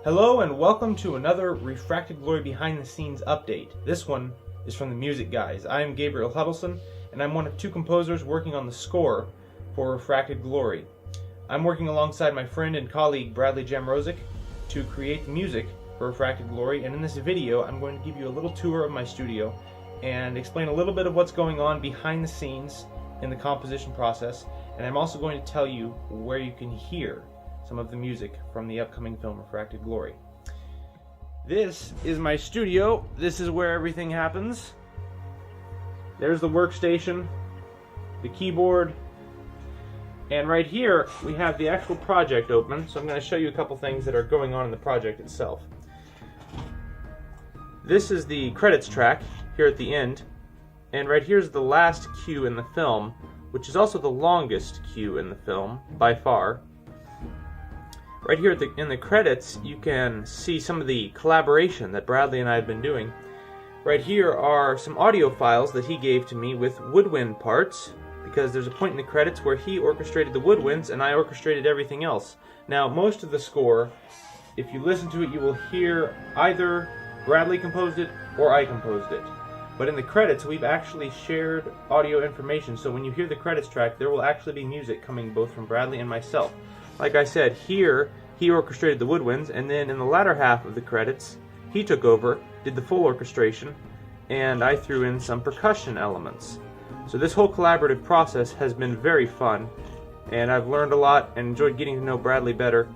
Hello and welcome to another Refracted Glory behind the scenes update. This one is from the music guys. I am Gabriel Huddleston and I'm one of two composers working on the score for Refracted Glory. I'm working alongside my friend and colleague Bradley Jamrosic to create the music for Refracted Glory, and in this video I'm going to give you a little tour of my studio and explain a little bit of what's going on behind the scenes in the composition process, and I'm also going to tell you where you can hear some of the music from the upcoming film Refracted Glory. This is my studio. This is where everything happens. There's the workstation, the keyboard, and right here we have the actual project open, so I'm going to show you a couple things that are going on in the project itself. This is the credits track here at the end, and right here's the last cue in the film, which is also the longest cue in the film by far. Right here in the credits, you can see some of the collaboration that Bradley and I have been doing. Right here are some audio files that he gave to me with woodwind parts, because there's a point in the credits where he orchestrated the woodwinds and I orchestrated everything else. Now, most of the score, if you listen to it, you will hear either Bradley composed it or I composed it. But in the credits, we've actually shared audio information, so when you hear the credits track, there will actually be music coming both from Bradley and myself. Like I said, here he orchestrated the woodwinds, and then in the latter half of the credits, he took over, did the full orchestration, and I threw in some percussion elements. So this whole collaborative process has been very fun, and I've learned a lot and enjoyed getting to know Bradley better,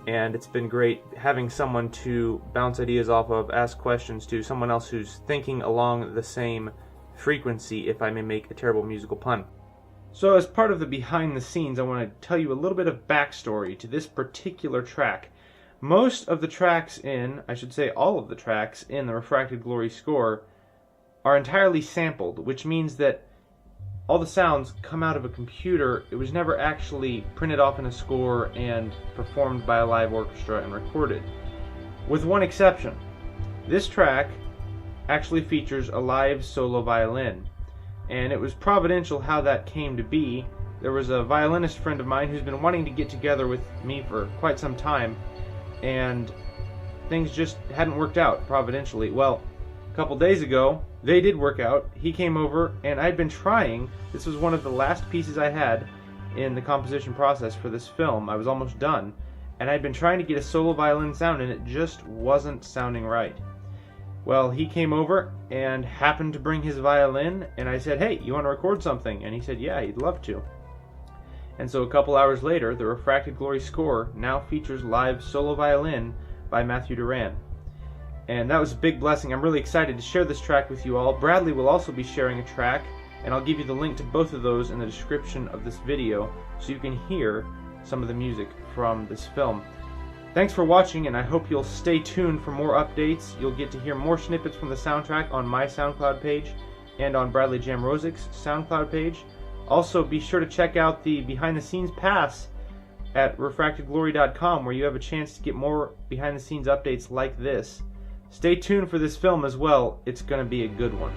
and it's been great having someone to bounce ideas off of, ask questions to, someone else who's thinking along the same frequency, if I may make a terrible musical pun. So as part of the behind the scenes, I want to tell you a little bit of backstory to this particular track. Most of the tracks I should say all of the tracks in the Refracted Glory score are entirely sampled, which means that all the sounds come out of a computer. It was never actually printed off in a score and performed by a live orchestra and recorded. With one exception. This track actually features a live solo violin. And it was providential how that came to be. There was a violinist friend of mine who's been wanting to get together with me for quite some time, and things just hadn't worked out providentially. Well, a couple days ago, they did work out. He came over, and I'd been trying. This was one of the last pieces I had in the composition process for this film. I was almost done, and I'd been trying to get a solo violin sound, and it just wasn't sounding right. Well, he came over and happened to bring his violin, and I said, "Hey, you want to record something?" And he said, "Yeah, he'd love to." And so a couple hours later, the Refracted Glory score now features live solo violin by Matthew Duran. And that was a big blessing. I'm really excited to share this track with you all. Bradley will also be sharing a track, and I'll give you the link to both of those in the description of this video so you can hear some of the music from this film. Thanks for watching, and I hope you'll stay tuned for more updates. You'll get to hear more snippets from the soundtrack on my SoundCloud page and on Bradley Jamrosic's SoundCloud page. Also, be sure to check out the behind the scenes pass at refractedglory.com, where you have a chance to get more behind the scenes updates like this. Stay tuned for this film as well. It's going to be a good one.